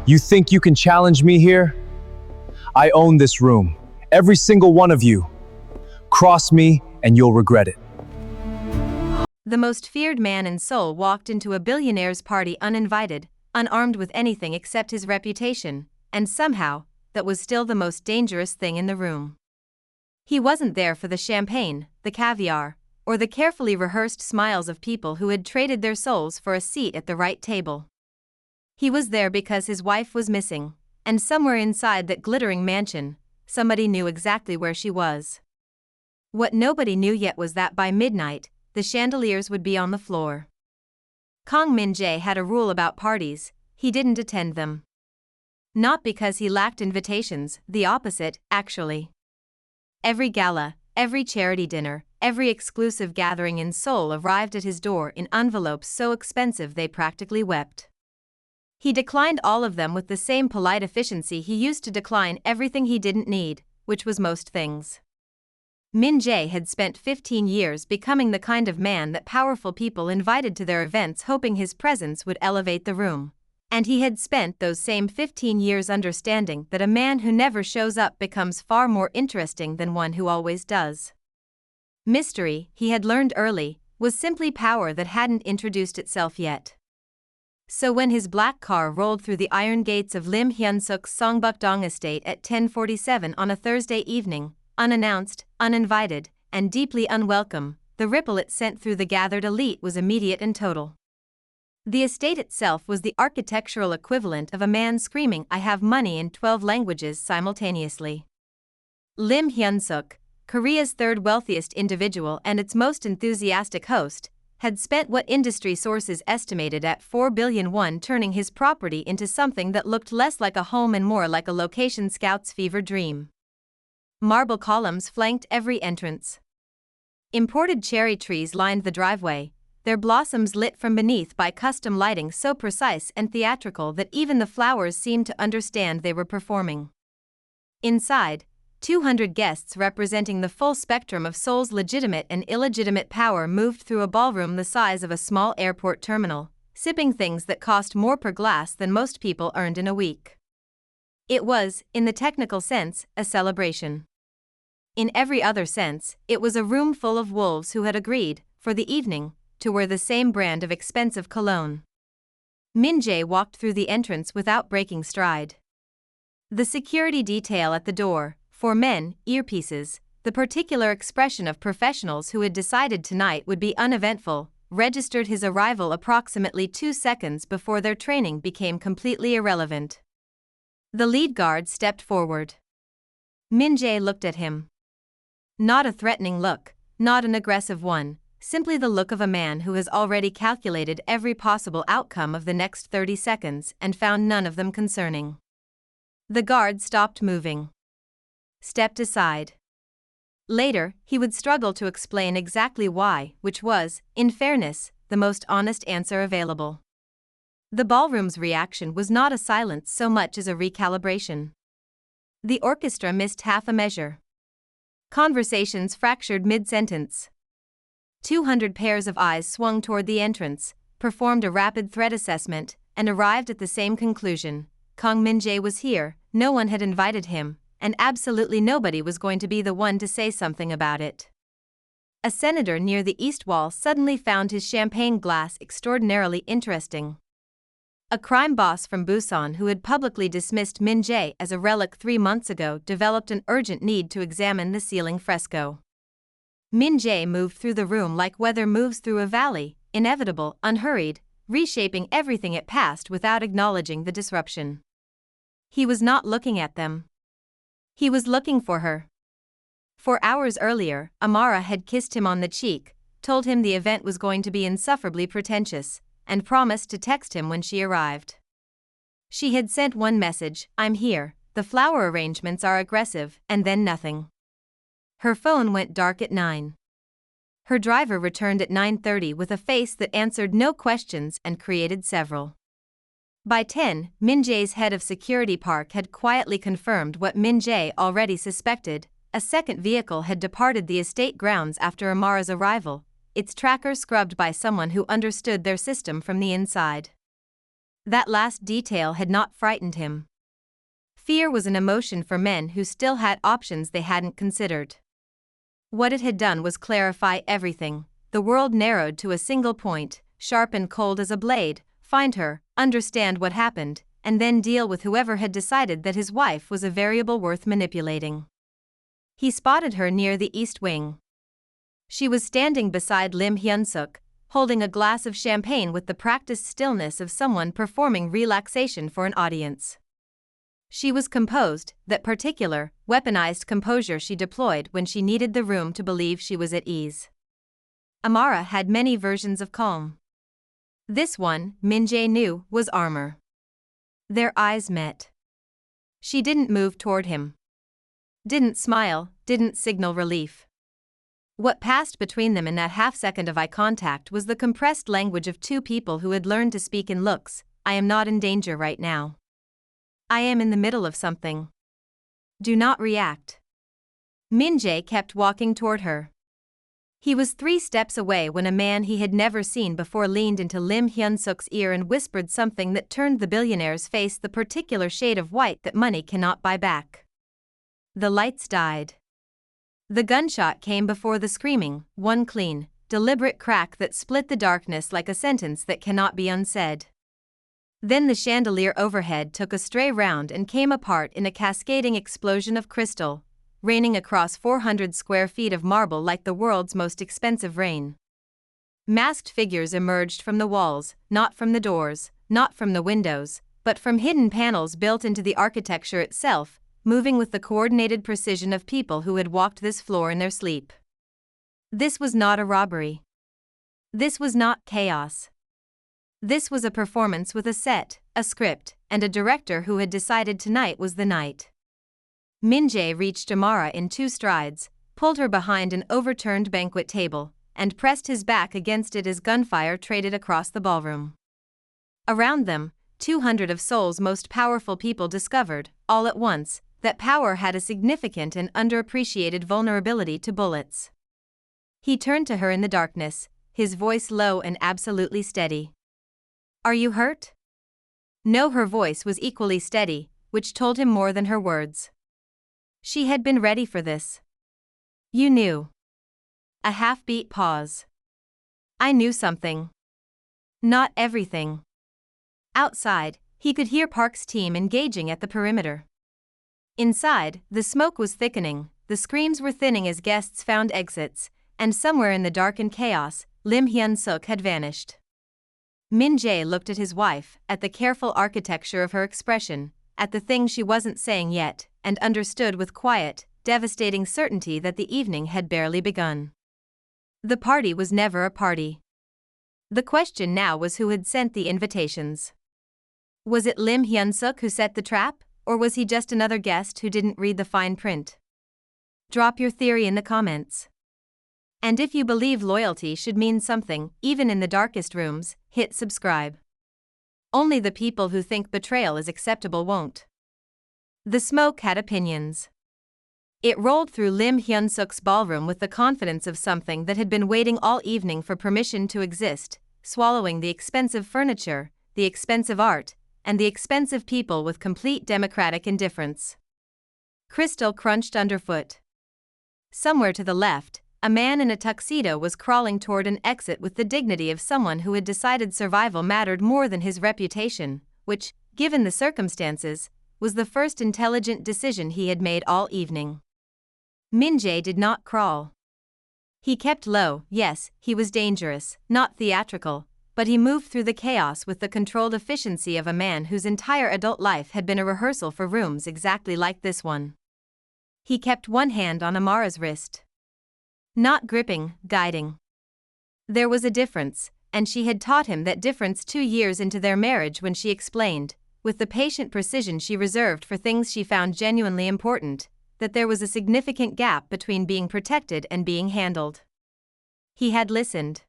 You think you can challenge me here? I own this room. Every single one of you. Cross me and you'll regret it. The most feared man in Seoul walked into a billionaire's party uninvited, unarmed with anything except his reputation, and somehow, that was still the most dangerous thing in the room. He wasn't there for the champagne, the caviar, or the carefully rehearsed smiles of people who had traded their souls for a seat at the right table. He was there because his wife was missing, and somewhere inside that glittering mansion, somebody knew exactly where she was. What nobody knew yet was that by midnight, the chandeliers would be on the floor. Kang Min-jae had a rule about parties: he didn't attend them. Not because he lacked invitations, the opposite, actually. Every gala, every charity dinner, every exclusive gathering in Seoul arrived at his door in envelopes so expensive they practically wept. He declined all of them with the same polite efficiency he used to decline everything he didn't need, which was most things. Min-jae had spent 15 years becoming the kind of man that powerful people invited to their events hoping his presence would elevate the room. And he had spent those same 15 years understanding that a man who never shows up becomes far more interesting than one who always does. Mystery, he had learned early, was simply power that hadn't introduced itself yet. So when his black car rolled through the iron gates of Lim Hyun-suk's Songbuk-dong estate at 10:47 on a Thursday evening, unannounced, uninvited, and deeply unwelcome, the ripple it sent through the gathered elite was immediate and total. The estate itself was the architectural equivalent of a man screaming "I have money" in 12 languages simultaneously. Lim Hyun-suk, Korea's third wealthiest individual and its most enthusiastic host, had spent what industry sources estimated at 4 billion won turning his property into something that looked less like a home and more like a location scout's fever dream. Marble columns flanked every entrance. Imported cherry trees lined the driveway, their blossoms lit from beneath by custom lighting so precise and theatrical that even the flowers seemed to understand they were performing. Inside, 200 guests representing the full spectrum of Seoul's legitimate and illegitimate power moved through a ballroom the size of a small airport terminal, sipping things that cost more per glass than most people earned in a week. It was, in the technical sense, a celebration. In every other sense, it was a room full of wolves who had agreed, for the evening, to wear the same brand of expensive cologne. Min-jae walked through the entrance without breaking stride. The security detail at the door, for men, earpieces, the particular expression of professionals who had decided tonight would be uneventful, registered his arrival approximately 2 seconds before their training became completely irrelevant. The lead guard stepped forward. Min-jae looked at him. Not a threatening look, not an aggressive one, simply the look of a man who has already calculated every possible outcome of the next 30 seconds and found none of them concerning. The guard stopped moving. Stepped aside. Later, he would struggle to explain exactly why, which was, in fairness, the most honest answer available. The ballroom's reaction was not a silence so much as a recalibration. The orchestra missed half a measure. Conversations fractured mid-sentence. 200 pairs of eyes swung toward the entrance, performed a rapid threat assessment, and arrived at the same conclusion. Kang Min-jae was here, no one had invited him, and absolutely nobody was going to be the one to say something about it. A senator near the east wall suddenly found his champagne glass extraordinarily interesting. A crime boss from Busan who had publicly dismissed Min-jae as a relic 3 months ago developed an urgent need to examine the ceiling fresco. Min-jae moved through the room like weather moves through a valley, inevitable, unhurried, reshaping everything it passed without acknowledging the disruption. He was not looking at them. He was looking for her. 4 hours earlier, Amara had kissed him on the cheek, told him the event was going to be insufferably pretentious, and promised to text him when she arrived. She had sent one message: "I'm here, the flower arrangements are aggressive," and then nothing. Her phone went dark at 9. Her driver returned at 9:30 with a face that answered no questions and created several. By 10, Min-jae's head of security park had quietly confirmed what Min-jae already suspected: a second vehicle had departed the estate grounds after Amara's arrival, its tracker scrubbed by someone who understood their system from the inside. That last detail had not frightened him. Fear was an emotion for men who still had options they hadn't considered. What it had done was clarify everything. The world narrowed to a single point, sharp and cold as a blade: find her, understand what happened, and then deal with whoever had decided that his wife was a variable worth manipulating. He spotted her near the east wing. She was standing beside Lim Hyun-suk, holding a glass of champagne with the practiced stillness of someone performing relaxation for an audience. She was composed, that particular, weaponized composure she deployed when she needed the room to believe she was at ease. Amara had many versions of calm. This one, Min-jae knew, was armor. Their eyes met. She didn't move toward him. Didn't smile, didn't signal relief. What passed between them in that half-second of eye contact was the compressed language of two people who had learned to speak in looks. I am not in danger right now. I am in the middle of something. Do not react. Min-jae kept walking toward her. He was 3 steps away when a man he had never seen before leaned into Lim Hyun-suk's ear and whispered something that turned the billionaire's face the particular shade of white that money cannot buy back. The lights died. The gunshot came before the screaming, one clean, deliberate crack that split the darkness like a sentence that cannot be unsaid. Then the chandelier overhead took a stray round and came apart in a cascading explosion of crystal, raining across 400 square feet of marble like the world's most expensive rain. Masked figures emerged from the walls, not from the doors, not from the windows, but from hidden panels built into the architecture itself, moving with the coordinated precision of people who had walked this floor in their sleep. This was not a robbery. This was not chaos. This was a performance with a set, a script, and a director who had decided tonight was the night. Min-jae reached Amara in 2 strides, pulled her behind an overturned banquet table, and pressed his back against it as gunfire traded across the ballroom. Around them, 200 of Seoul's most powerful people discovered, all at once, that power had a significant and underappreciated vulnerability to bullets. He turned to her in the darkness, his voice low and absolutely steady. Are you hurt? No, her voice was equally steady, which told him more than her words. She had been ready for this. You knew. A half-beat pause. I knew something. Not everything. Outside, he could hear Park's team engaging at the perimeter. Inside, the smoke was thickening, the screams were thinning as guests found exits, and somewhere in the darkened chaos, Lim Hyun-suk had vanished. Min-jae looked at his wife, at the careful architecture of her expression, at the thing she wasn't saying yet, and understood with quiet, devastating certainty that the evening had barely begun. The party was never a party. The question now was who had sent the invitations. Was it Lim Hyun-suk who set the trap, or was he just another guest who didn't read the fine print? Drop your theory in the comments. And if you believe loyalty should mean something, even in the darkest rooms, hit subscribe. Only the people who think betrayal is acceptable won't. The smoke had opinions. It rolled through Lim Hyun-suk's ballroom with the confidence of something that had been waiting all evening for permission to exist, swallowing the expensive furniture, the expensive art, and the expensive people with complete democratic indifference. Crystal crunched underfoot. Somewhere to the left, a man in a tuxedo was crawling toward an exit with the dignity of someone who had decided survival mattered more than his reputation, which, given the circumstances, was the first intelligent decision he had made all evening. Min-jae did not crawl. He kept low. Yes, he was dangerous, not theatrical, but he moved through the chaos with the controlled efficiency of a man whose entire adult life had been a rehearsal for rooms exactly like this one. He kept one hand on Amara's wrist. Not gripping, guiding. There was a difference, and she had taught him that difference 2 years into their marriage when she explained, with the patient precision she reserved for things she found genuinely important, that there was a significant gap between being protected and being handled. He had listened.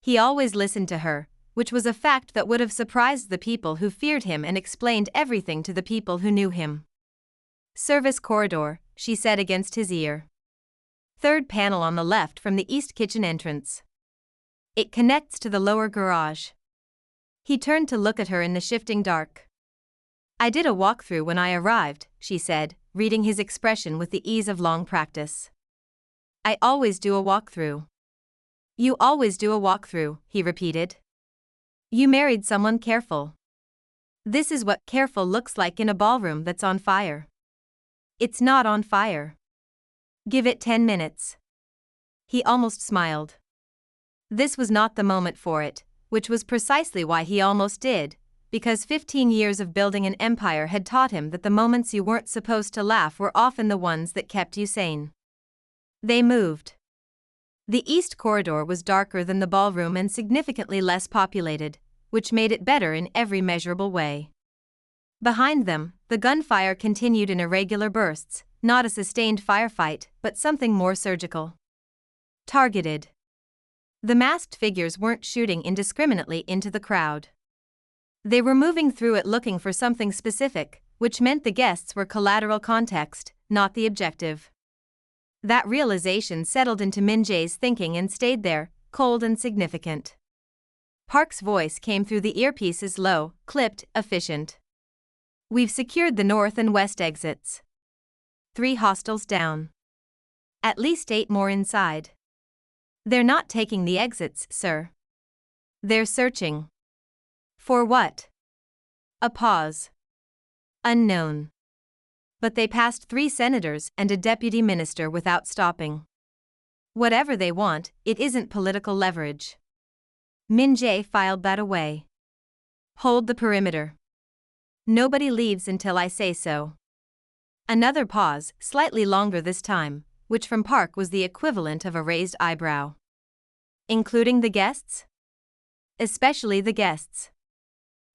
He always listened to her, which was a fact that would have surprised the people who feared him and explained everything to the people who knew him. Service corridor, she said against his ear. 3rd panel on the left from the east kitchen entrance. It connects to the lower garage. He turned to look at her in the shifting dark. I did a walkthrough when I arrived, she said, reading his expression with the ease of long practice. I always do a walkthrough. You always do a walkthrough, he repeated. You married someone careful. This is what careful looks like in a ballroom that's on fire. It's not on fire. Give it 10 minutes. He almost smiled. This was not the moment for it, which was precisely why he almost did, because 15 years of building an empire had taught him that the moments you weren't supposed to laugh were often the ones that kept you sane. They moved. The east corridor was darker than the ballroom and significantly less populated, which made it better in every measurable way. Behind them, the gunfire continued in irregular bursts, not a sustained firefight, but something more surgical. Targeted. The masked figures weren't shooting indiscriminately into the crowd. They were moving through it looking for something specific, which meant the guests were collateral context, not the objective. That realization settled into Min-jae's thinking and stayed there, cold and significant. Park's voice came through the earpieces low, clipped, efficient. We've secured the north and west exits. 3 hostiles down. At least 8 more inside. They're not taking the exits, sir. They're searching. For what? A pause. Unknown. But they passed 3 senators and a deputy minister without stopping. Whatever they want, it isn't political leverage. Min-jae filed that away. Hold the perimeter. Nobody leaves until I say so. Another pause, slightly longer this time, which from Park was the equivalent of a raised eyebrow. Including the guests? Especially the guests.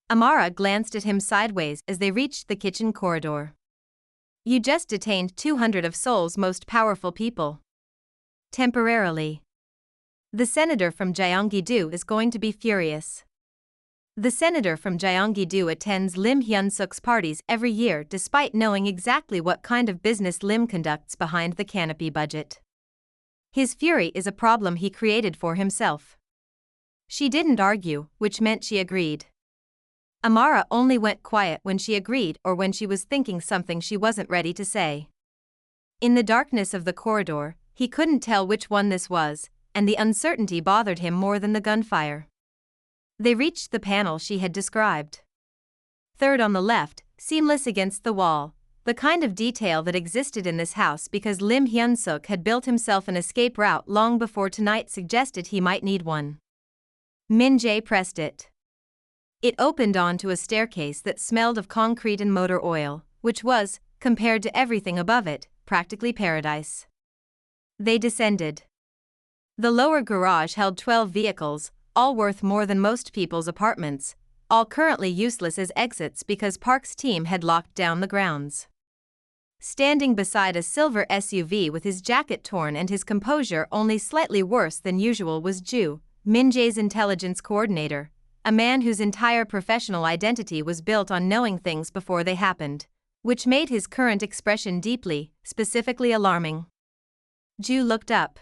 Amara glanced at him sideways as they reached the kitchen corridor. You just detained 200 of Seoul's most powerful people. Temporarily. The senator from Gyeonggi-do is going to be furious. The senator from Gyeonggi-do attends Lim Hyun-suk's parties every year despite knowing exactly what kind of business Lim conducts behind the canopy budget. His fury is a problem he created for himself. She didn't argue, which meant she agreed. Amara only went quiet when she agreed or when she was thinking something she wasn't ready to say. In the darkness of the corridor, he couldn't tell which one this was, and the uncertainty bothered him more than the gunfire. They reached the panel she had described. Third on the left, seamless against the wall, the kind of detail that existed in this house because Lim Hyun-suk had built himself an escape route long before tonight suggested he might need one. Min-jae pressed it. It opened onto a staircase that smelled of concrete and motor oil, which was, compared to everything above it, practically paradise. They descended. The lower garage held 12 vehicles, all worth more than most people's apartments, all currently useless as exits because Park's team had locked down the grounds. Standing beside a silver SUV with his jacket torn and his composure only slightly worse than usual was Ju, Min-jae's intelligence coordinator, a man whose entire professional identity was built on knowing things before they happened, which made his current expression deeply, specifically alarming. Ju looked up.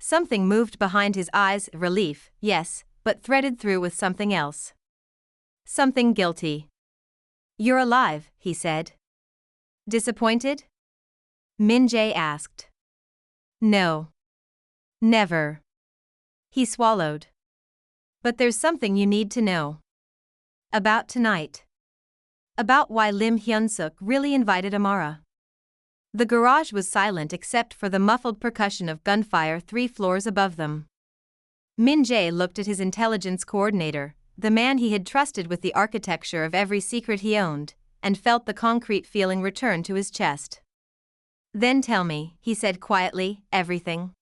Something moved behind his eyes, relief, yes, but threaded through with something else. Something guilty. You're alive, he said. Disappointed? Min-jae asked. No. Never. He swallowed. But there's something you need to know. About tonight. About why Lim Hyun-suk really invited Amara. The garage was silent except for the muffled percussion of gunfire 3 floors above them. Min-jae looked at his intelligence coordinator, the man he had trusted with the architecture of every secret he owned, and felt the concrete feeling return to his chest. Then tell me, he said quietly, everything.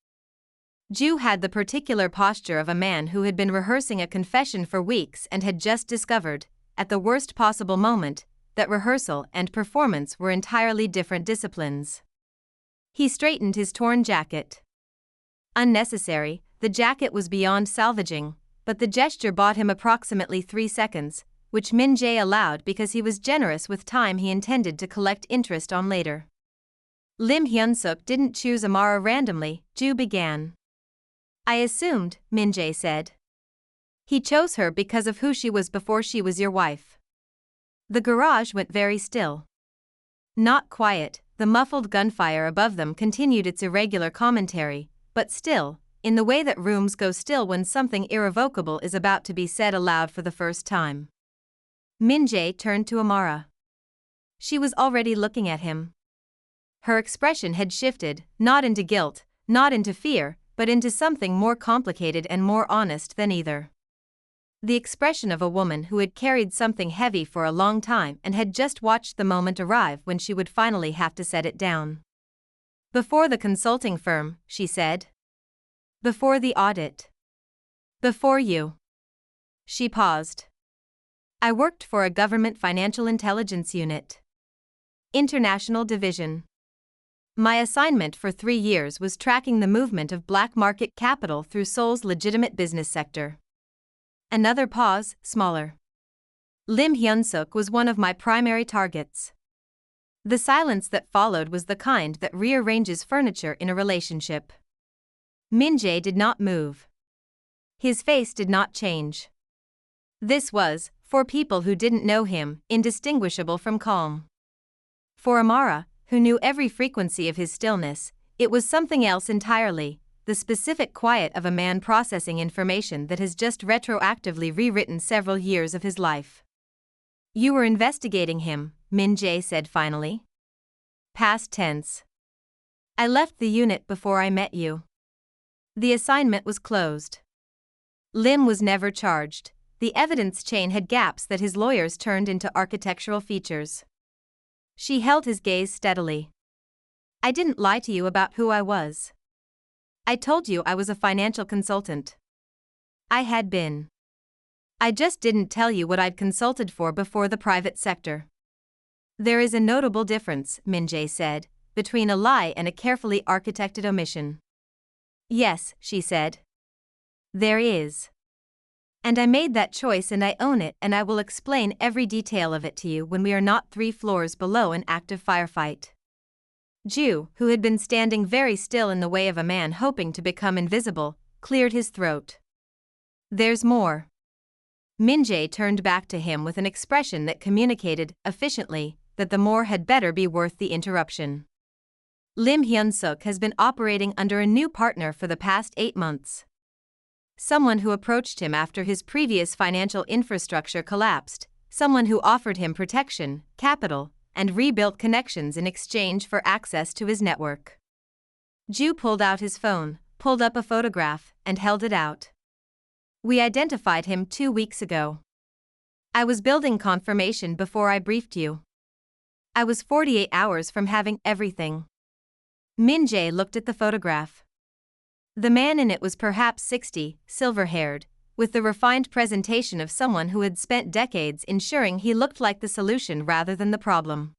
Ju had the particular posture of a man who had been rehearsing a confession for weeks and had just discovered, at the worst possible moment, that rehearsal and performance were entirely different disciplines. He straightened his torn jacket. Unnecessary, the jacket was beyond salvaging, but the gesture bought him approximately 3 seconds, which Min-jae allowed because he was generous with time he intended to collect interest on later. Lim Hyun-suk didn't choose Amara randomly, Ju began. I assumed, Min-jae said. He chose her because of who she was before she was your wife. The garage went very still. Not quiet, the muffled gunfire above them continued its irregular commentary, but still, in the way that rooms go still when something irrevocable is about to be said aloud for the first time. Min-jae turned to Amara. She was already looking at him. Her expression had shifted, not into guilt, not into fear, but into something more complicated and more honest than either. The expression of a woman who had carried something heavy for a long time and had just watched the moment arrive when she would finally have to set it down. Before the consulting firm, she said. Before the audit. Before you. She paused. I worked for a government financial intelligence unit. International Division. My assignment for 3 years was tracking the movement of black market capital through Seoul's legitimate business sector. Another pause, smaller. Lim Hyun-suk was one of my primary targets. The silence that followed was the kind that rearranges furniture in a relationship. Min-jae did not move. His face did not change. This was, for people who didn't know him, indistinguishable from calm. For Amara, who knew every frequency of his stillness, it was something else entirely, the specific quiet of a man processing information that has just retroactively rewritten several years of his life. You were investigating him, Min-jae said finally. Past tense. I left the unit before I met you. The assignment was closed. Lim was never charged. The evidence chain had gaps that his lawyers turned into architectural features. She held his gaze steadily. I didn't lie to you about who I was. I told you I was a financial consultant. I had been. I just didn't tell you what I'd consulted for before the private sector. There is a notable difference, Min-jae said, between a lie and a carefully architected omission. Yes, she said. There is. And I made that choice and I own it, and I will explain every detail of it to you when we are not 3 floors below an active firefight. Ju, who had been standing very still in the way of a man hoping to become invisible, cleared his throat. There's more. Min-jae turned back to him with an expression that communicated, efficiently, that the more had better be worth the interruption. Lim Hyun-suk has been operating under a new partner for the past 8 months. Someone who approached him after his previous financial infrastructure collapsed, someone who offered him protection, capital, and rebuilt connections in exchange for access to his network. Ju pulled out his phone, pulled up a photograph, and held it out. We identified him 2 weeks ago. I was building confirmation before I briefed you. I was 48 hours from having everything. Min-jae looked at the photograph. The man in it was perhaps 60, silver-haired, with the refined presentation of someone who had spent decades ensuring he looked like the solution rather than the problem.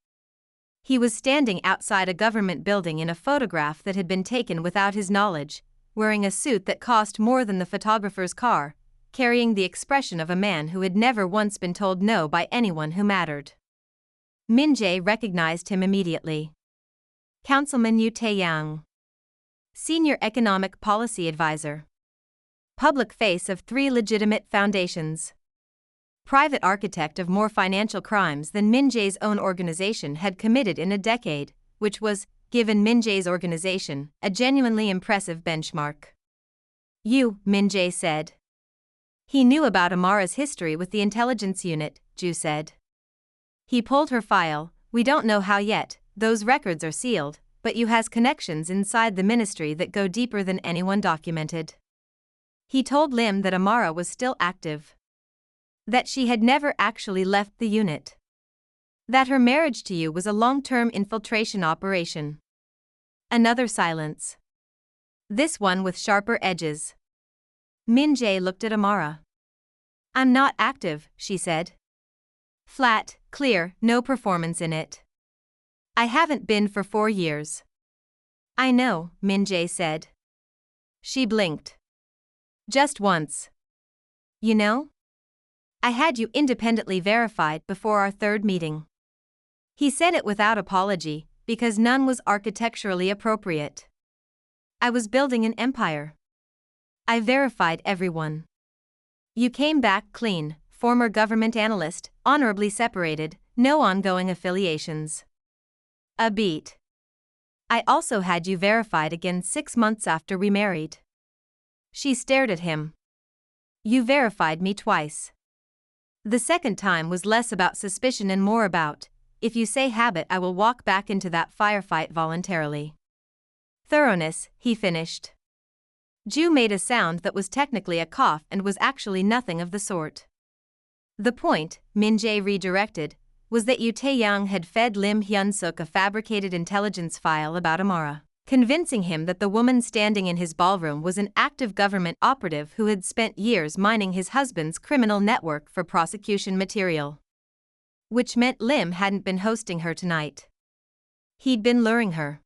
He was standing outside a government building in a photograph that had been taken without his knowledge, wearing a suit that cost more than the photographer's car, carrying the expression of a man who had never once been told no by anyone who mattered. Min-jae recognized him immediately. Councilman Yoo Tae-young. Senior Economic Policy Advisor. Public face of 3 legitimate foundations. Private architect of more financial crimes than Min-jae's own organization had committed in a decade, which was, given Min-jae's organization, a genuinely impressive benchmark. You, Min-jae said. He knew about Amara's history with the intelligence unit, Ju said. He pulled her file. We don't know how yet, those records are sealed, but Yu has connections inside the ministry that go deeper than anyone documented. He told Lim that Amara was still active. That she had never actually left the unit. That her marriage to you was a long-term infiltration operation. Another silence. This one with sharper edges. Min-jae looked at Amara. I'm not active, she said. Flat, clear, no performance in it. I haven't been for 4 years. I know, Min-jae said. She blinked. Just once. You know? I had you independently verified before our 3rd meeting. He said it without apology, because none was architecturally appropriate. I was building an empire. I verified everyone. You came back clean, former government analyst, honorably separated, no ongoing affiliations. A beat. I also had you verified again 6 months after we married. She stared at him. You verified me twice. The second time was less about suspicion and more about, if you say habit, I will walk back into that firefight voluntarily. Thoroughness, he finished. Ju made a sound that was technically a cough and was actually nothing of the sort. The point, Min-jae redirected, was that Yoo Tae-young had fed Lim Hyun-suk a fabricated intelligence file about Amara, convincing him that the woman standing in his ballroom was an active government operative who had spent years mining his husband's criminal network for prosecution material. Which meant Lim hadn't been hosting her tonight. He'd been luring her.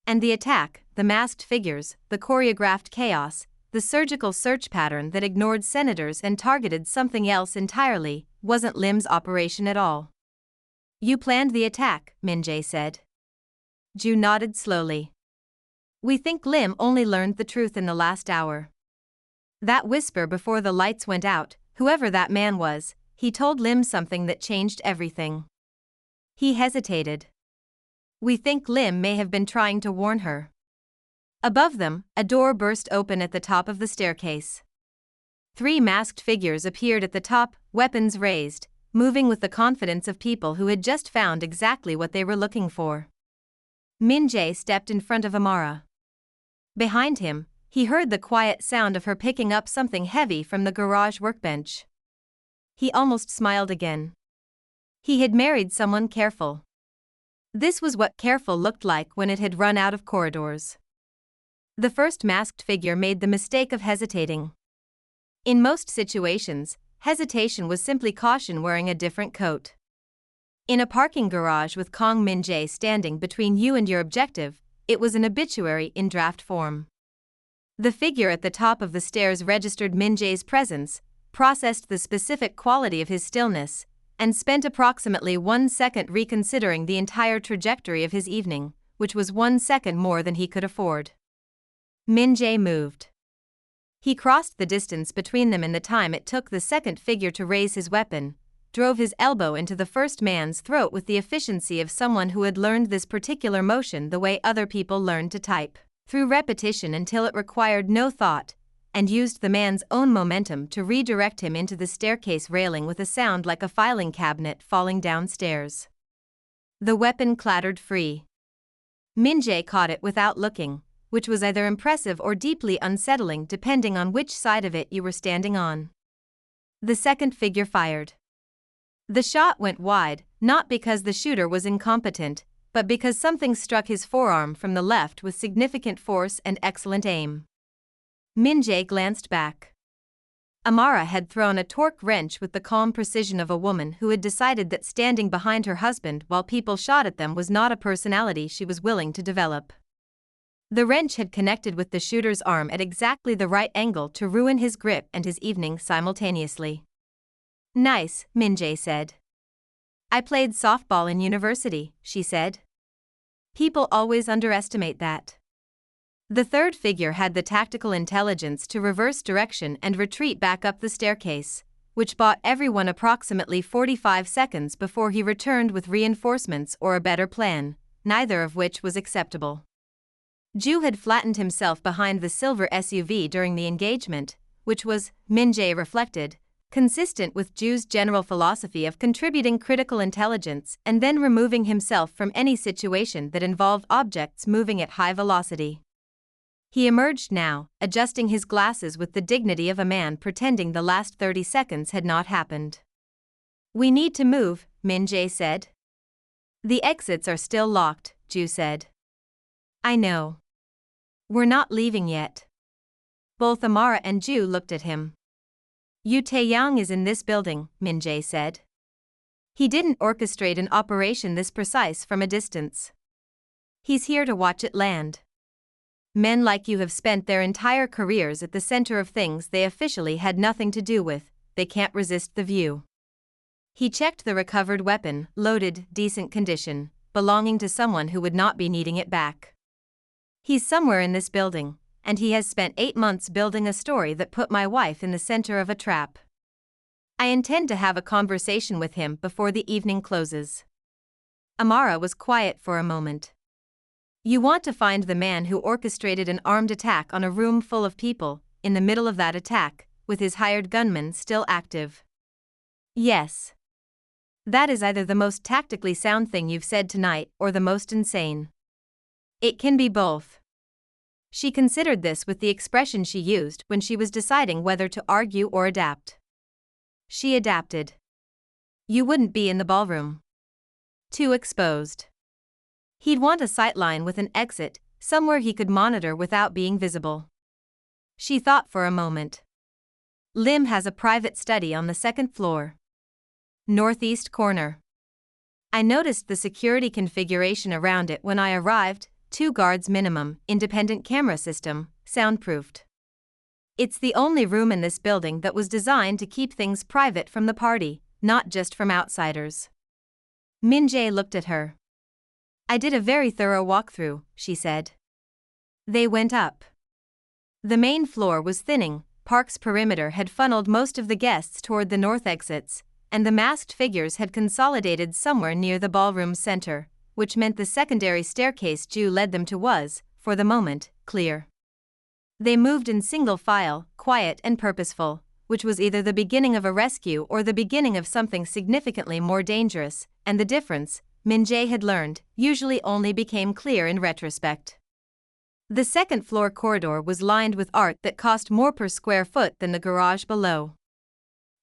And the attack, the masked figures, the choreographed chaos, the surgical search pattern that ignored senators and targeted something else entirely, wasn't Lim's operation at all. You planned the attack, Min-jae said. Ju nodded slowly. We think Lim only learned the truth in the last hour. That whisper before the lights went out, whoever that man was, he told Lim something that changed everything. He hesitated. We think Lim may have been trying to warn her. Above them, a door burst open at the top of the staircase. 3 masked figures appeared at the top, weapons raised, moving with the confidence of people who had just found exactly what they were looking for. Min-jae stepped in front of Amara. Behind him, he heard the quiet sound of her picking up something heavy from the garage workbench. He almost smiled again. He had married someone careful. This was what careful looked like when it had run out of corridors. The first masked figure made the mistake of hesitating. In most situations, hesitation was simply caution wearing a different coat. In a parking garage with Kang Min-jae standing between you and your objective, it was an obituary in draft form. The figure at the top of the stairs registered Min-jae's presence, processed the specific quality of his stillness, and spent approximately 1 second reconsidering the entire trajectory of his evening, which was 1 second more than he could afford. Min-jae moved. He crossed the distance between them in the time it took the second figure to raise his weapon, drove his elbow into the first man's throat with the efficiency of someone who had learned this particular motion the way other people learned to type, through repetition until it required no thought, and used the man's own momentum to redirect him into the staircase railing with a sound like a filing cabinet falling downstairs. The weapon clattered free. Min-jae caught it without looking, which was either impressive or deeply unsettling depending on which side of it you were standing on. The second figure fired. The shot went wide, not because the shooter was incompetent, but because something struck his forearm from the left with significant force and excellent aim. Min-jae glanced back. Amara had thrown a torque wrench with the calm precision of a woman who had decided that standing behind her husband while people shot at them was not a personality she was willing to develop. The wrench had connected with the shooter's arm at exactly the right angle to ruin his grip and his evening simultaneously. Nice, Min-jae said. I played softball in university, she said. People always underestimate that. The third figure had the tactical intelligence to reverse direction and retreat back up the staircase, which bought everyone approximately 45 seconds before he returned with reinforcements or a better plan, neither of which was acceptable. Ju had flattened himself behind the silver SUV during the engagement, which was, Min-jae reflected, consistent with Ju's general philosophy of contributing critical intelligence and then removing himself from any situation that involved objects moving at high velocity. He emerged now, adjusting his glasses with the dignity of a man pretending the last 30 seconds had not happened. We need to move, Min-jae said. The exits are still locked, Ju said. I know. We're not leaving yet. Both Amara and Ju looked at him. Yoo Tae-young is in this building, Min-jae said. He didn't orchestrate an operation this precise from a distance. He's here to watch it land. Men like you have spent their entire careers at the center of things they officially had nothing to do with, they can't resist the view. He checked the recovered weapon, loaded, decent condition, belonging to someone who would not be needing it back. He's somewhere in this building, and he has spent 8 months building a story that put my wife in the center of a trap. I intend to have a conversation with him before the evening closes." Amara was quiet for a moment. "You want to find the man who orchestrated an armed attack on a room full of people, in the middle of that attack, with his hired gunman still active?" "Yes. That is either the most tactically sound thing you've said tonight or the most insane." "It can be both." She considered this with the expression she used when she was deciding whether to argue or adapt. She adapted. "You wouldn't be in the ballroom. Too exposed. He'd want a sightline with an exit, somewhere he could monitor without being visible." She thought for a moment. "Lim has a private study on the second floor. Northeast corner. I noticed the security configuration around it when I arrived, 2 guards minimum, independent camera system, soundproofed. It's the only room in this building that was designed to keep things private from the party, not just from outsiders." Min-jae looked at her. "I did a very thorough walkthrough," she said. They went up. The main floor was thinning, Park's perimeter had funneled most of the guests toward the north exits, and the masked figures had consolidated somewhere near the ballroom center, which meant the secondary staircase Ju led them to was, for the moment, clear. They moved in single file, quiet and purposeful, which was either the beginning of a rescue or the beginning of something significantly more dangerous, and the difference, Min-jae had learned, usually only became clear in retrospect. The second-floor corridor was lined with art that cost more per square foot than the garage below.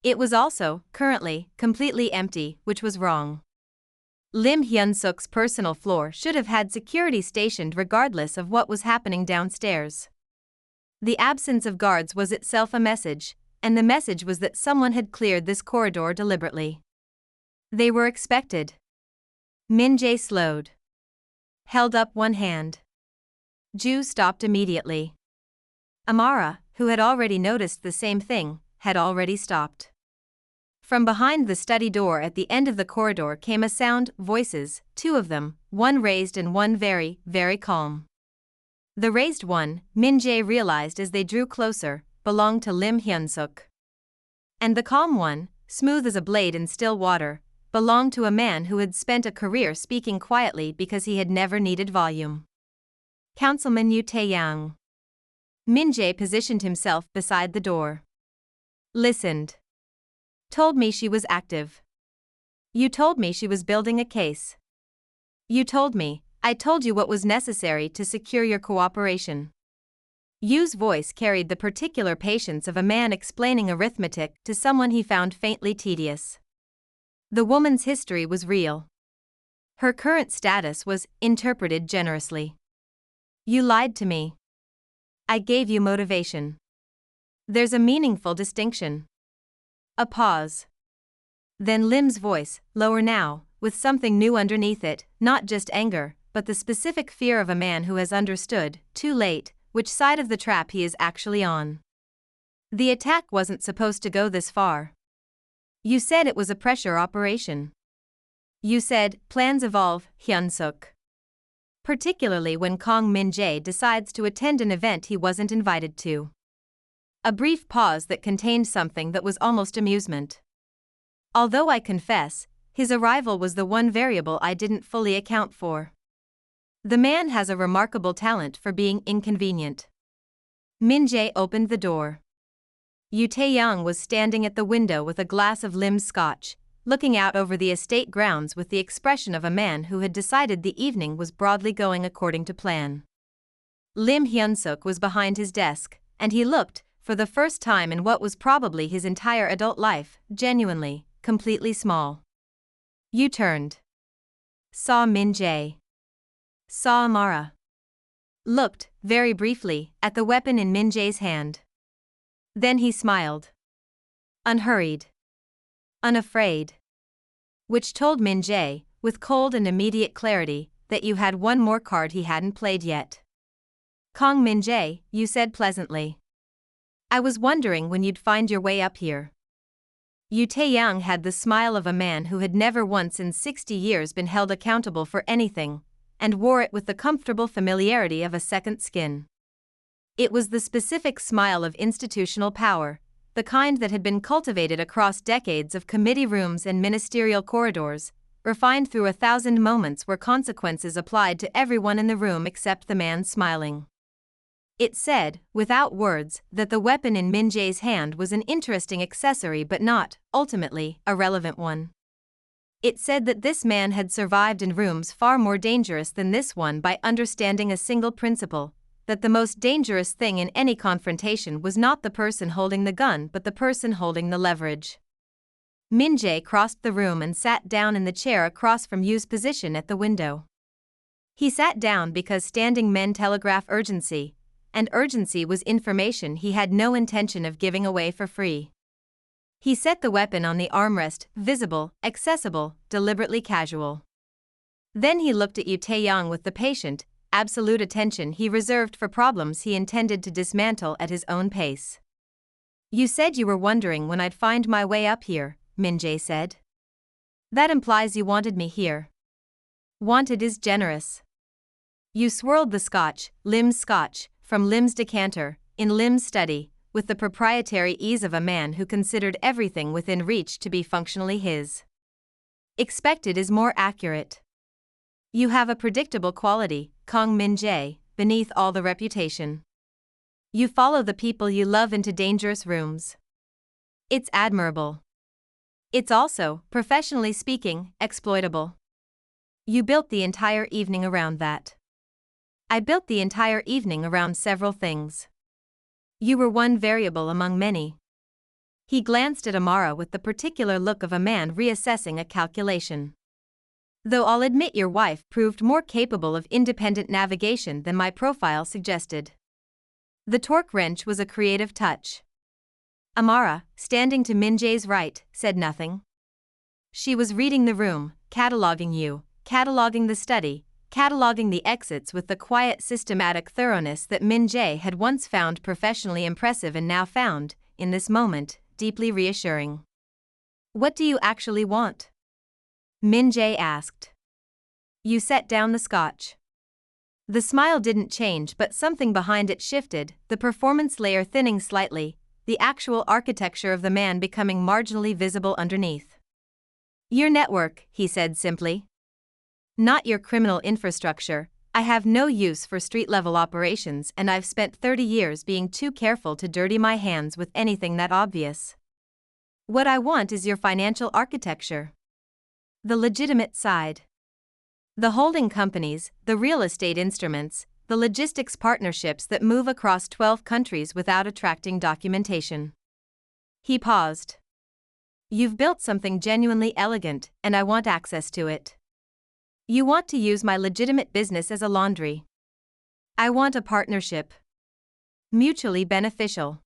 It was also, currently, completely empty, which was wrong. Lim Hyun-suk's personal floor should have had security stationed regardless of what was happening downstairs. The absence of guards was itself a message, and the message was that someone had cleared this corridor deliberately. They were expected. Min-jae slowed. Held up one hand. Ju stopped immediately. Amara, who had already noticed the same thing, had already stopped. From behind the study door at the end of the corridor came a sound, voices, 2 of them, one raised and one very, very calm. The raised one, Min-jae realized as they drew closer, belonged to Lim Hyun-suk. And the calm one, smooth as a blade in still water, belonged to a man who had spent a career speaking quietly because he had never needed volume. Councilman Yoo Tae-young. Min-jae positioned himself beside the door. Listened. Told me she was active. You told me she was building a case. You told me, I told you what was necessary to secure your cooperation. Yu's voice carried the particular patience of a man explaining arithmetic to someone he found faintly tedious. The woman's history was real. Her current status was interpreted generously. You lied to me. I gave you motivation. There's a meaningful distinction. A pause. Then Lim's voice, lower now, with something new underneath it, not just anger, but the specific fear of a man who has understood, too late, which side of the trap he is actually on. The attack wasn't supposed to go this far. You said it was a pressure operation. You said, plans evolve, Hyun-suk. Particularly when Kang Min-jae decides to attend an event he wasn't invited to. A brief pause that contained something that was almost amusement. Although I confess, his arrival was the one variable I didn't fully account for. The man has a remarkable talent for being inconvenient. Min-jae opened the door. Yoo Tae-young was standing at the window with a glass of Lim's scotch, looking out over the estate grounds with the expression of a man who had decided the evening was broadly going according to plan. Lim Hyun-suk was behind his desk, and he looked, for the first time in what was probably his entire adult life, genuinely, completely small. You turned. Saw Min-jae. Saw Amara. Looked, very briefly, at the weapon in Min-jae's hand. Then he smiled. Unhurried. Unafraid. Which told Min-jae, with cold and immediate clarity, that you had one more card he hadn't played yet. Kang Min-jae, you said pleasantly. I was wondering when you'd find your way up here. Yoo Tae-young had the smile of a man who had never once in 60 years been held accountable for anything, and wore it with the comfortable familiarity of a second skin. It was the specific smile of institutional power, the kind that had been cultivated across decades of committee rooms and ministerial corridors, refined through 1,000 moments where consequences applied to everyone in the room except the man smiling. It said, without words, that the weapon in Min-jae's hand was an interesting accessory but not, ultimately, a relevant one. It said that this man had survived in rooms far more dangerous than this one by understanding a single principle, that the most dangerous thing in any confrontation was not the person holding the gun but the person holding the leverage. Min-jae crossed the room and sat down in the chair across from Yu's position at the window. He sat down because standing men telegraph urgency, and urgency was information he had no intention of giving away for free. He set the weapon on the armrest, visible, accessible, deliberately casual. Then he looked at Yu Taeyong with the patient, absolute attention he reserved for problems he intended to dismantle at his own pace. "You said you were wondering when I'd find my way up here," Min-jae said. "That implies you wanted me here." "Wanted is generous." You swirled the scotch, Lim's scotch, from Lim's decanter, in Lim's study, with the proprietary ease of a man who considered everything within reach to be functionally his. Expected is more accurate. You have a predictable quality, Kang Min-jae, beneath all the reputation. You follow the people you love into dangerous rooms. It's admirable. It's also, professionally speaking, exploitable. You built the entire evening around that. I built the entire evening around several things. You were one variable among many. He glanced at Amara with the particular look of a man reassessing a calculation. Though I'll admit your wife proved more capable of independent navigation than my profile suggested. The torque wrench was a creative touch. Amara, standing to Min-jae's right, said nothing. She was reading the room, cataloging you, cataloging the study, cataloging the exits with the quiet systematic thoroughness that Min-jae had once found professionally impressive and now found, in this moment, deeply reassuring. "What do you actually want?" Min-jae asked. You set down the scotch. The smile didn't change but something behind it shifted, the performance layer thinning slightly, the actual architecture of the man becoming marginally visible underneath. "Your network," he said simply. "Not your criminal infrastructure. I have no use for street-level operations and I've spent 30 years being too careful to dirty my hands with anything that obvious. What I want is your financial architecture. The legitimate side. The holding companies, the real estate instruments, the logistics partnerships that move across 12 countries without attracting documentation." He paused. "You've built something genuinely elegant, and I want access to it. You want to use my legitimate business as a laundry. I want a partnership. Mutually beneficial.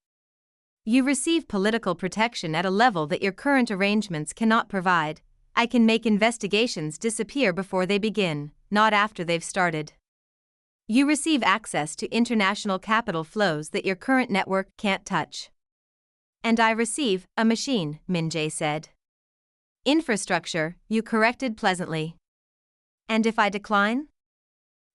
You receive political protection at a level that your current arrangements cannot provide. I can make investigations disappear before they begin, not after they've started. You receive access to international capital flows that your current network can't touch. And I receive a machine," Min-jae said. "Infrastructure," you corrected pleasantly. "And if I decline?"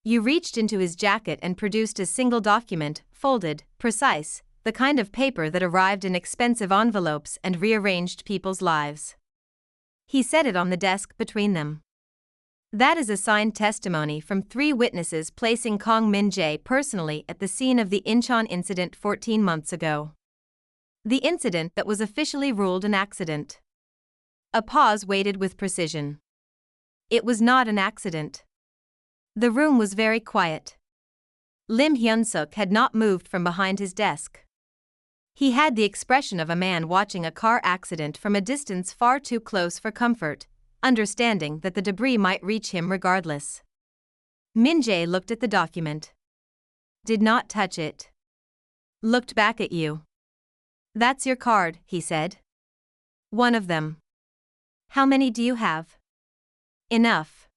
You reached into his jacket and produced a single document, folded, precise, the kind of paper that arrived in expensive envelopes and rearranged people's lives. He set it on the desk between them. "That is a signed testimony from 3 witnesses placing Kang Min-jae personally at the scene of the Incheon incident 14 months ago. The incident that was officially ruled an accident." A pause waited with precision. It was not an accident. The room was very quiet. Lim Hyun-suk had not moved from behind his desk. He had the expression of a man watching a car accident from a distance far too close for comfort, understanding that the debris might reach him regardless. Min-jae looked at the document. Did not touch it. Looked back at you. "That's your card," he said. "One of them. How many do you have?" "Enough."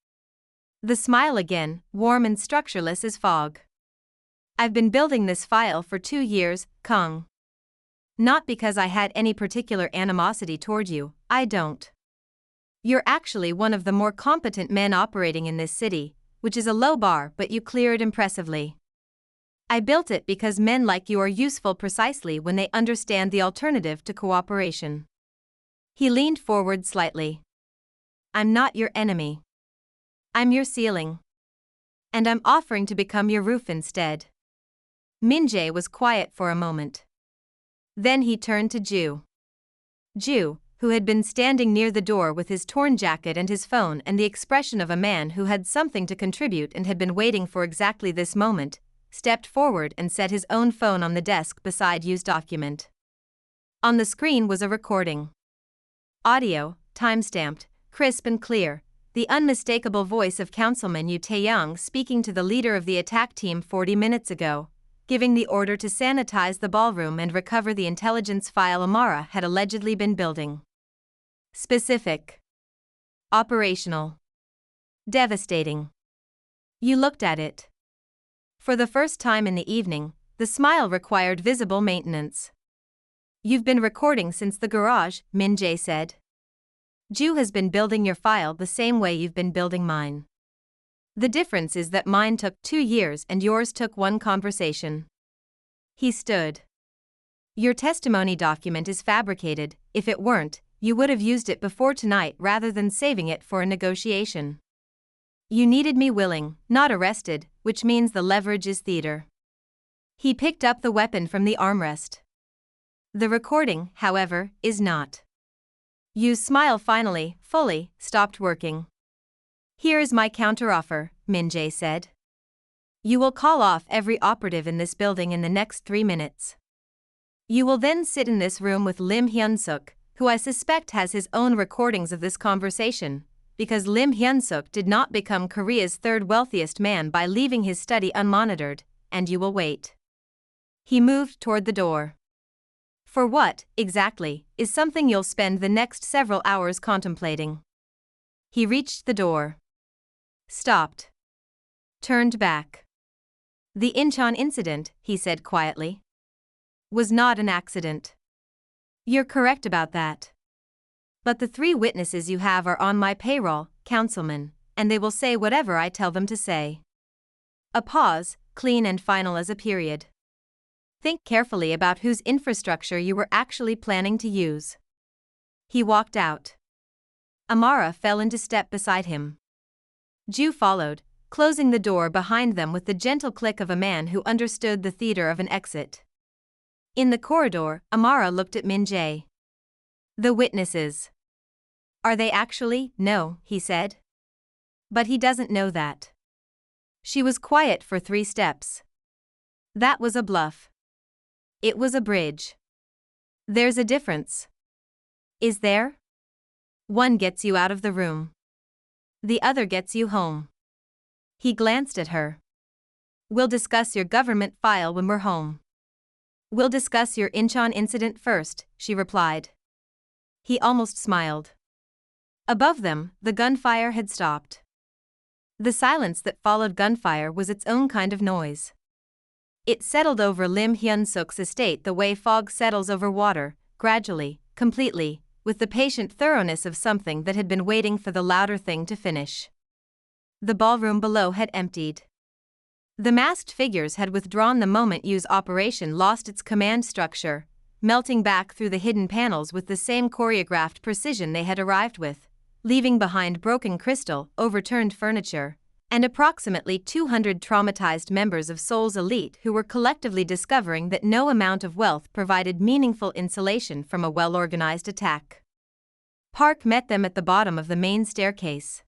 The smile again, warm and structureless as fog. "I've been building this file for 2 years, Kang. Not because I had any particular animosity toward you, I don't. You're actually one of the more competent men operating in this city, which is a low bar but you clear it impressively. I built it because men like you are useful precisely when they understand the alternative to cooperation. He leaned forward slightly. I'm not your enemy. I'm your ceiling. And I'm offering to become your roof instead. Min-jae was quiet for a moment. Then he turned to Ju, who had been standing near the door with his torn jacket and his phone and the expression of a man who had something to contribute and had been waiting for exactly this moment, stepped forward and set his own phone on the desk beside Yu's document. On the screen was a recording. Audio, time-stamped, crisp and clear, the unmistakable voice of Councilman Yu Taeyang speaking to the leader of the attack team 40 minutes ago, giving the order to sanitize the ballroom and recover the intelligence file Amara had allegedly been building. Specific. Operational. Devastating. You looked at it. For the first time in the evening, the smile required visible maintenance. You've been recording since the garage, Min-jae said. Ju has been building your file the same way you've been building mine. The difference is that mine took 2 years and yours took 1 conversation. He stood. Your testimony document is fabricated. If it weren't, you would have used it before tonight rather than saving it for a negotiation. You needed me willing, not arrested, which means the leverage is theater. He picked up the weapon from the armrest. The recording, however, is not. Yu's smile finally, fully, stopped working. Here is my counteroffer, Min-jae said. You will call off every operative in this building in the next 3 minutes. You will then sit in this room with Lim Hyun-suk, who I suspect has his own recordings of this conversation, because Lim Hyun-suk did not become Korea's 3rd wealthiest man by leaving his study unmonitored, and you will wait. He moved toward the door. For what, exactly, is something you'll spend the next several hours contemplating. He reached the door. Stopped. Turned back. The Incheon incident, he said quietly, was not an accident. You're correct about that. But the 3 witnesses you have are on my payroll, Councilman, and they will say whatever I tell them to say. A pause, clean and final as a period. Think carefully about whose infrastructure you were actually planning to use. He walked out. Amara fell into step beside him. Ju followed, closing the door behind them with the gentle click of a man who understood the theater of an exit. In the corridor, Amara looked at Min-jae. The witnesses. Are they actually? No, he said. But he doesn't know that. She was quiet for 3 steps. That was a bluff. It was a bridge. There's a difference. Is there? One gets you out of the room. The other gets you home. He glanced at her. We'll discuss your government file when we're home. We'll discuss your Incheon incident first, she replied. He almost smiled. Above them, the gunfire had stopped. The silence that followed gunfire was its own kind of noise. It settled over Lim Hyun-suk's estate the way fog settles over water, gradually, completely, with the patient thoroughness of something that had been waiting for the louder thing to finish. The ballroom below had emptied. The masked figures had withdrawn the moment Yu's operation lost its command structure, melting back through the hidden panels with the same choreographed precision they had arrived with, leaving behind broken crystal, overturned furniture, and approximately 200 traumatized members of Seoul's elite who were collectively discovering that no amount of wealth provided meaningful insulation from a well-organized attack. Park met them at the bottom of the main staircase.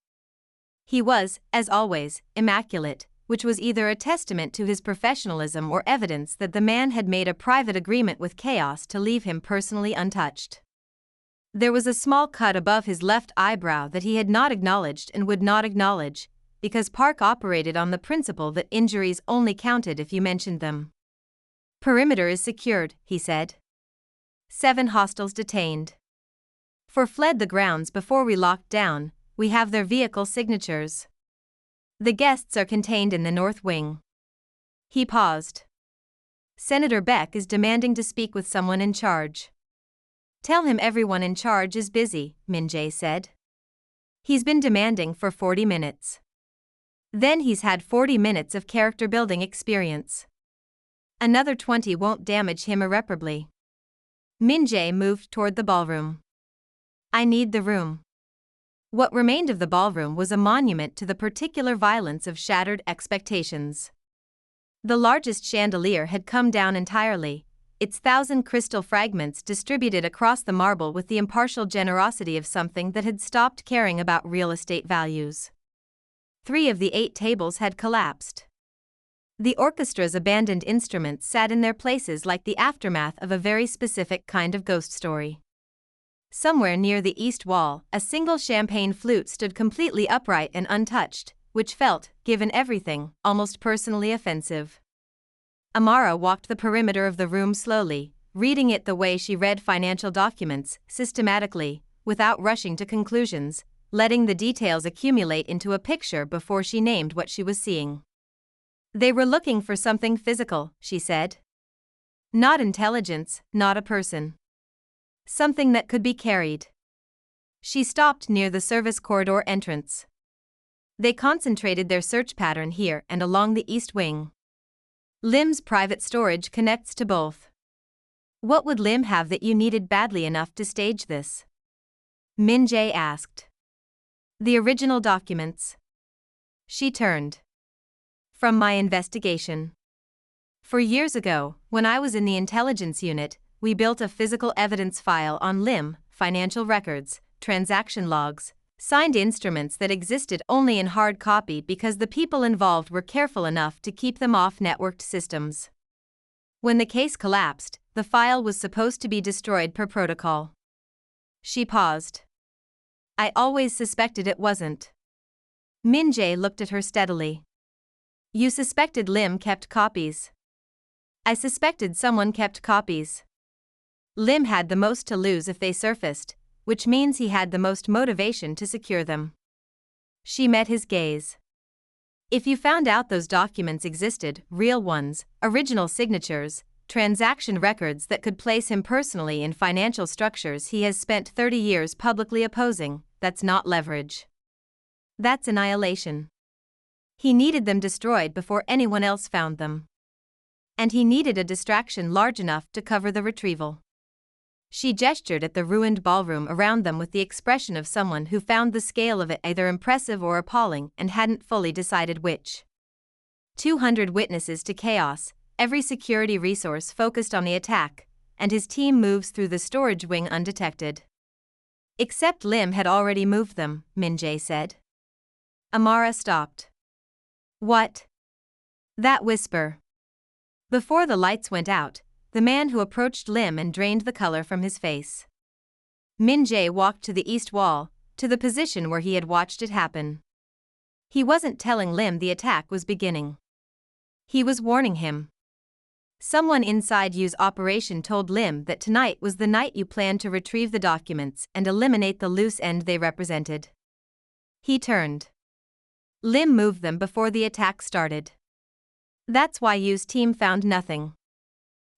He was, as always, immaculate, which was either a testament to his professionalism or evidence that the man had made a private agreement with chaos to leave him personally untouched. There was a small cut above his left eyebrow that he had not acknowledged and would not acknowledge, because Park operated on the principle that injuries only counted if you mentioned them. Perimeter is secured, he said. 7 hostiles detained. Fled the grounds before we locked down, we have their vehicle signatures. The guests are contained in the north wing. He paused. Senator Beck is demanding to speak with someone in charge. Tell him everyone in charge is busy, Min-jae said. He's been demanding for 40 minutes. Then he's had 40 minutes of character building experience. Another 20 won't damage him irreparably. Min-jae moved toward the ballroom. I need the room. What remained of the ballroom was a monument to the particular violence of shattered expectations. The largest chandelier had come down entirely, its 1,000 crystal fragments distributed across the marble with the impartial generosity of something that had stopped caring about real estate values. 3 of the 8 tables had collapsed. The orchestra's abandoned instruments sat in their places like the aftermath of a very specific kind of ghost story. Somewhere near the east wall, a single champagne flute stood completely upright and untouched, which felt, given everything, almost personally offensive. Amara walked the perimeter of the room slowly, reading it the way she read financial documents, systematically, without rushing to conclusions, letting the details accumulate into a picture before she named what she was seeing. They were looking for something physical, she said. Not intelligence, not a person. Something that could be carried. She stopped near the service corridor entrance. They concentrated their search pattern here and along the east wing. Lim's private storage connects to both. What would Lim have that you needed badly enough to stage this? Min-jae asked. The original documents. She turned. From my investigation. For years ago, when I was in the intelligence unit, we built a physical evidence file on Lim, financial records, transaction logs, signed instruments that existed only in hard copy because the people involved were careful enough to keep them off networked systems. When the case collapsed, the file was supposed to be destroyed per protocol. She paused. I always suspected it wasn't. Min-jae looked at her steadily. You suspected Lim kept copies. I suspected someone kept copies. Lim had the most to lose if they surfaced, which means he had the most motivation to secure them. She met his gaze. If you found out those documents existed, real ones, original signatures, transaction records that could place him personally in financial structures he has spent 30 years publicly opposing, that's not leverage. That's annihilation. He needed them destroyed before anyone else found them. And he needed a distraction large enough to cover the retrieval. She gestured at the ruined ballroom around them with the expression of someone who found the scale of it either impressive or appalling and hadn't fully decided which. 200 witnesses to chaos, every security resource focused on the attack, and his team moves through the storage wing undetected. Except Lim had already moved them, Min-jae said. Amara stopped. What? That whisper. Before the lights went out, the man who approached Lim and drained the color from his face. Min-jae walked to the east wall, to the position where he had watched it happen. He wasn't telling Lim the attack was beginning. He was warning him. Someone inside you's operation told Lim that tonight was the night you planned to retrieve the documents and eliminate the loose end they represented. He turned. Lim moved them before the attack started. That's why you's team found nothing.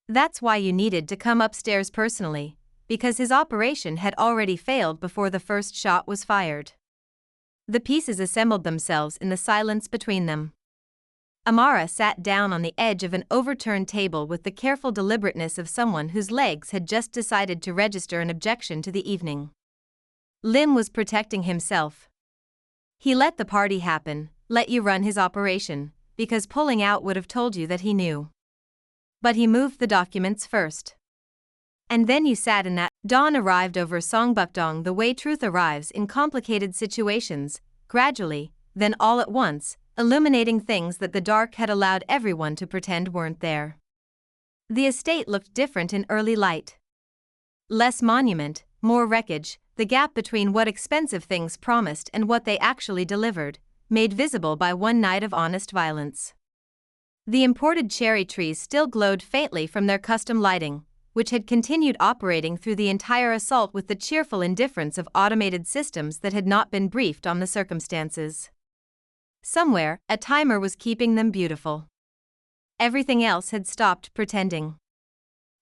That's why you needed to come upstairs personally, because his operation had already failed before the first shot was fired. The pieces assembled themselves in the silence between them. Amara sat down on the edge of an overturned table with the careful deliberateness of someone whose legs had just decided to register an objection to the evening. Lim was protecting himself. He let the party happen, let you run his operation, because pulling out would have told you that he knew. But he moved the documents first. And then you sat in that. Dawn arrived over Songbukdong the way truth arrives in complicated situations, gradually, then all at once, illuminating things that the dark had allowed everyone to pretend weren't there. The estate looked different in early light. Less monument, more wreckage, the gap between what expensive things promised and what they actually delivered, made visible by one night of honest violence. The imported cherry trees still glowed faintly from their custom lighting, which had continued operating through the entire assault with the cheerful indifference of automated systems that had not been briefed on the circumstances. Somewhere, a timer was keeping them beautiful. Everything else had stopped pretending.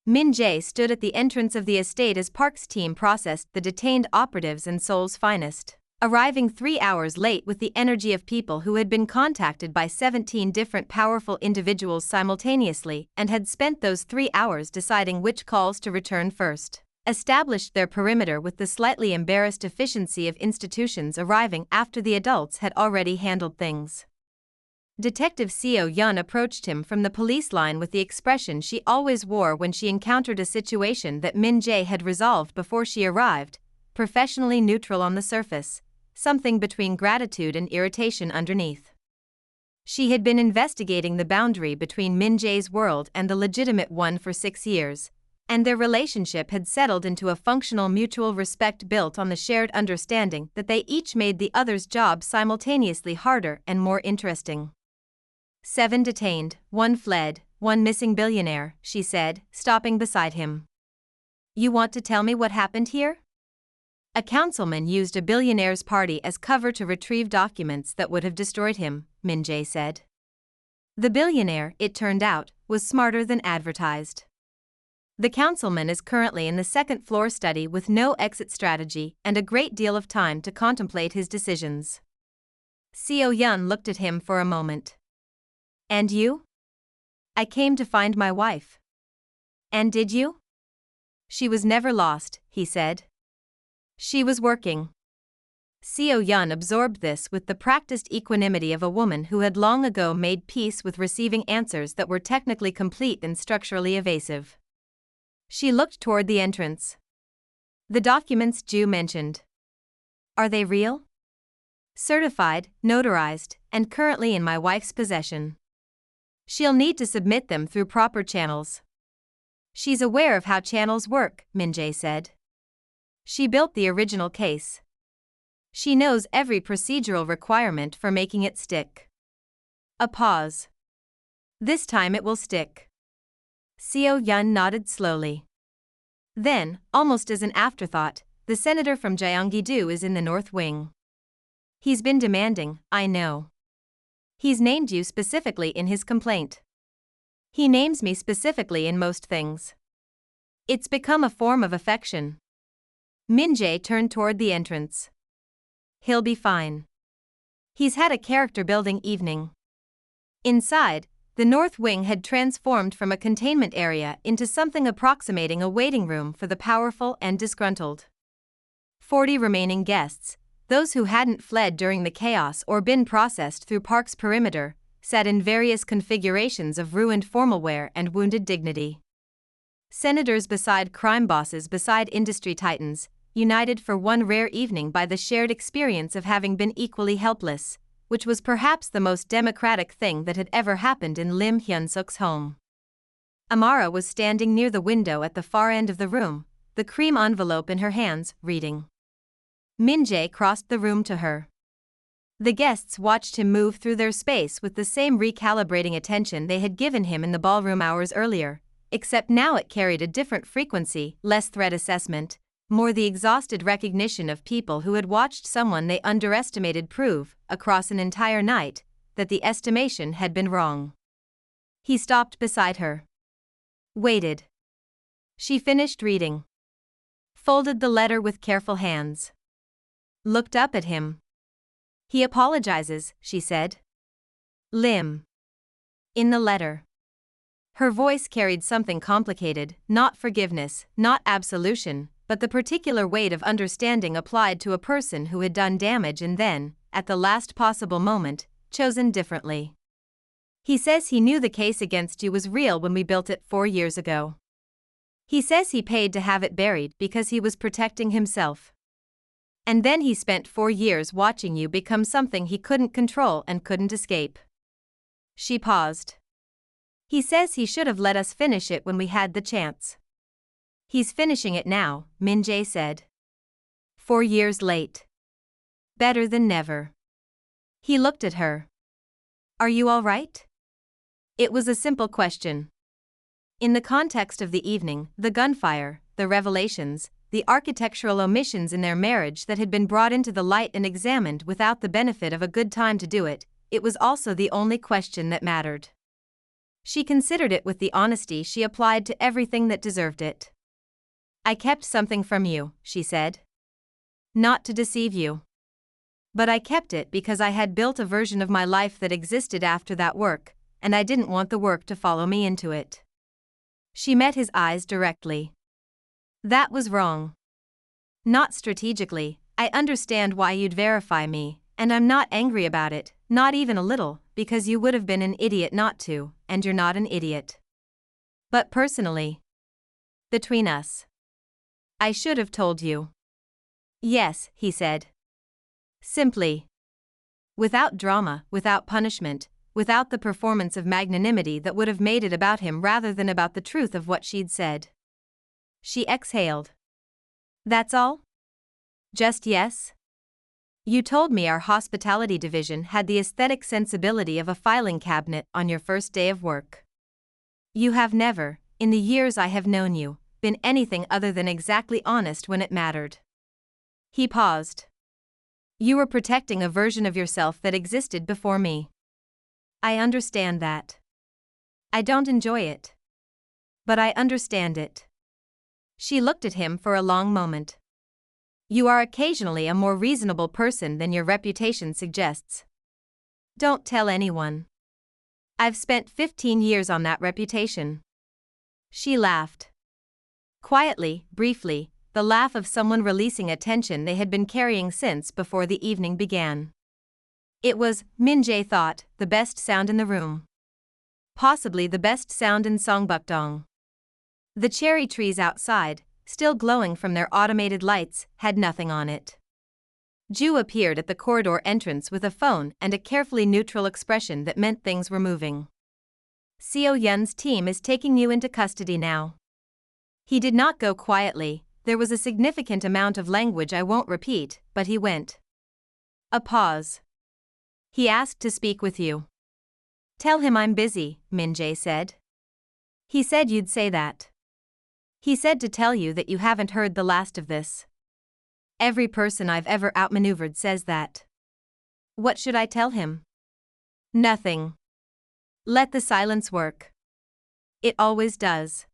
Min-jae stood at the entrance of the estate as Park's team processed the detained operatives and Seoul's finest. arriving 3 hours late with the energy of people who had been contacted by 17 different powerful individuals simultaneously and had spent those 3 hours deciding which calls to return first. Established their perimeter with the slightly embarrassed efficiency of institutions arriving after the adults had already handled things. Detective Seo Yun approached him from the police line with the expression she always wore when she encountered a situation that Min-jae had resolved before she arrived, professionally neutral on the surface, something between gratitude and irritation underneath. She had been investigating the boundary between Min-jae's world and the legitimate one for 6 years, and their relationship had settled into a functional mutual respect built on the shared understanding that they each made the other's job simultaneously harder and more interesting. 7 detained, 1 fled, 1 missing billionaire, she said, stopping beside him. You want to tell me what happened here? A councilman used a billionaire's party as cover to retrieve documents that would have destroyed him, Min-jae said. The billionaire, it turned out, was smarter than advertised. The councilman is currently in the 2nd floor study with no exit strategy and a great deal of time to contemplate his decisions. Seo Yun looked at him for a moment. And you? I came to find my wife. And did you? She was never lost, he said. She was working. Seo Yun absorbed this with the practiced equanimity of a woman who had long ago made peace with receiving answers that were technically complete and structurally evasive. She looked toward the entrance. The documents Ju mentioned. Are they real? Certified, notarized, and currently in my wife's possession. She'll need to submit them through proper channels. She's aware of how channels work, Min-jae said. She built the original case. She knows every procedural requirement for making it stick. A pause. This time it will stick. Seo Yun nodded slowly. Then, almost as an afterthought, the senator from Gyeonggi-do is in the North Wing. He's been demanding, I know. He's named you specifically in his complaint. He names me specifically in most things. It's become a form of affection. Min-jae turned toward the entrance. He'll be fine. He's had a character-building evening. Inside, the North Wing had transformed from a containment area into something approximating a waiting room for the powerful and disgruntled. 40 remaining guests, those who hadn't fled during the chaos or been processed through Park's perimeter, sat in various configurations of ruined formalware and wounded dignity. Senators beside crime bosses beside industry titans, united for one rare evening by the shared experience of having been equally helpless, which was perhaps the most democratic thing that had ever happened in Lim Hyun-suk's home. Amara was standing near the window at the far end of the room, the cream envelope in her hands, reading. Min-jae crossed the room to her. The guests watched him move through their space with the same recalibrating attention they had given him in the ballroom hours earlier, except now it carried a different frequency, less threat assessment, more the exhausted recognition of people who had watched someone they underestimated prove, across an entire night, that the estimation had been wrong. He stopped beside her. Waited. She finished reading. Folded the letter with careful hands. Looked up at him. He apologizes, she said. Lim. In the letter. Her voice carried something complicated, not forgiveness, not absolution, but the particular weight of understanding applied to a person who had done damage and then, at the last possible moment, chosen differently. He says he knew the case against you was real when we built it 4 years ago. He says he paid to have it buried because he was protecting himself. And then he spent 4 years watching you become something he couldn't control and couldn't escape. She paused. He says he should have let us finish it when we had the chance. He's finishing it now, Min-jae said. 4 years late. Better than never. He looked at her. Are you all right? It was a simple question. In the context of the evening, the gunfire, the revelations, the architectural omissions in their marriage that had been brought into the light and examined without the benefit of a good time to do it, it was also the only question that mattered. She considered it with the honesty she applied to everything that deserved it. I kept something from you, she said. Not to deceive you. But I kept it because I had built a version of my life that existed after that work, and I didn't want the work to follow me into it. She met his eyes directly. That was wrong. Not strategically. I understand why you'd verify me, and I'm not angry about it, not even a little, because you would have been an idiot not to, and you're not an idiot. But personally, between us, I should have told you. Yes, he said. Simply. Without drama, without punishment, without the performance of magnanimity that would have made it about him rather than about the truth of what she'd said. She exhaled. That's all? Just yes? You told me our hospitality division had the aesthetic sensibility of a filing cabinet on your first day of work. You have never, in the years I have known you, been anything other than exactly honest when it mattered. He paused. You were protecting a version of yourself that existed before me. I understand that. I don't enjoy it. But I understand it. She looked at him for a long moment. You are occasionally a more reasonable person than your reputation suggests. Don't tell anyone. I've spent 15 years on that reputation. She laughed. Quietly, briefly, the laugh of someone releasing a tension they had been carrying since before the evening began. It was, Min-jae thought, the best sound in the room. Possibly the best sound in Songbukdong. The cherry trees outside, still glowing from their automated lights, had nothing on it. Ju appeared at the corridor entrance with a phone and a carefully neutral expression that meant things were moving. Seo Yun's team is taking you into custody now. He did not go quietly, there was a significant amount of language I won't repeat, but he went. A pause. He asked to speak with you. Tell him I'm busy, Min-jae said. He said you'd say that. He said to tell you that you haven't heard the last of this. Every person I've ever outmaneuvered says that. What should I tell him? Nothing. Let the silence work. It always does.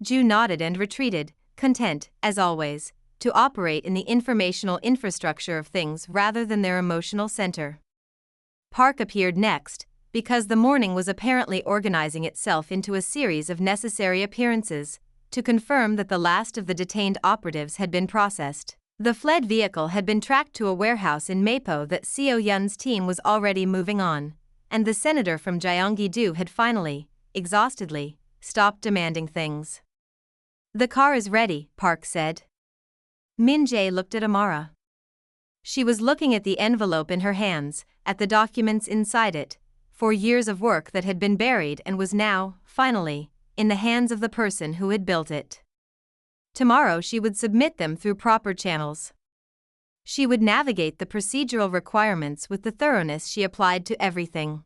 Ju nodded and retreated, content, as always, to operate in the informational infrastructure of things rather than their emotional center. Park appeared next, because the morning was apparently organizing itself into a series of necessary appearances, to confirm that the last of the detained operatives had been processed. The fled vehicle had been tracked to a warehouse in Mapo that Seo Yun's team was already moving on, and the senator from Gyeonggi-do had finally, exhaustedly, stopped demanding things. The car is ready, Park said. Min-jae looked at Amara. She was looking at the envelope in her hands, at the documents inside it, for years of work that had been buried and was now, finally, in the hands of the person who had built it. Tomorrow she would submit them through proper channels. She would navigate the procedural requirements with the thoroughness she applied to everything.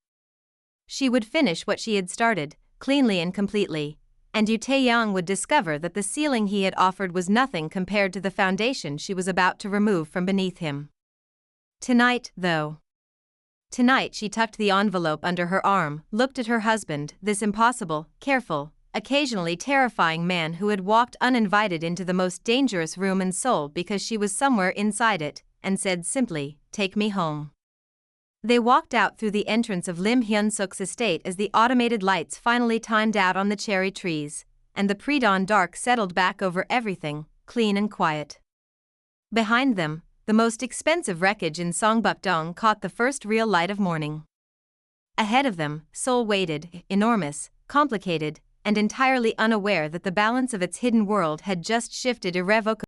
She would finish what she had started, cleanly and completely, and Yu Taeyong would discover that the ceiling he had offered was nothing compared to the foundation she was about to remove from beneath him. Tonight, though. Tonight she tucked the envelope under her arm, looked at her husband, this impossible, careful, occasionally terrifying man who had walked uninvited into the most dangerous room in Seoul because she was somewhere inside it, and said simply, "Take me home." They walked out through the entrance of Lim Hyun-suk's estate as the automated lights finally timed out on the cherry trees, and the pre-dawn dark settled back over everything, clean and quiet. Behind them, the most expensive wreckage in Songbukdong caught the first real light of morning. Ahead of them, Seoul waited, enormous, complicated, and entirely unaware that the balance of its hidden world had just shifted irrevocably.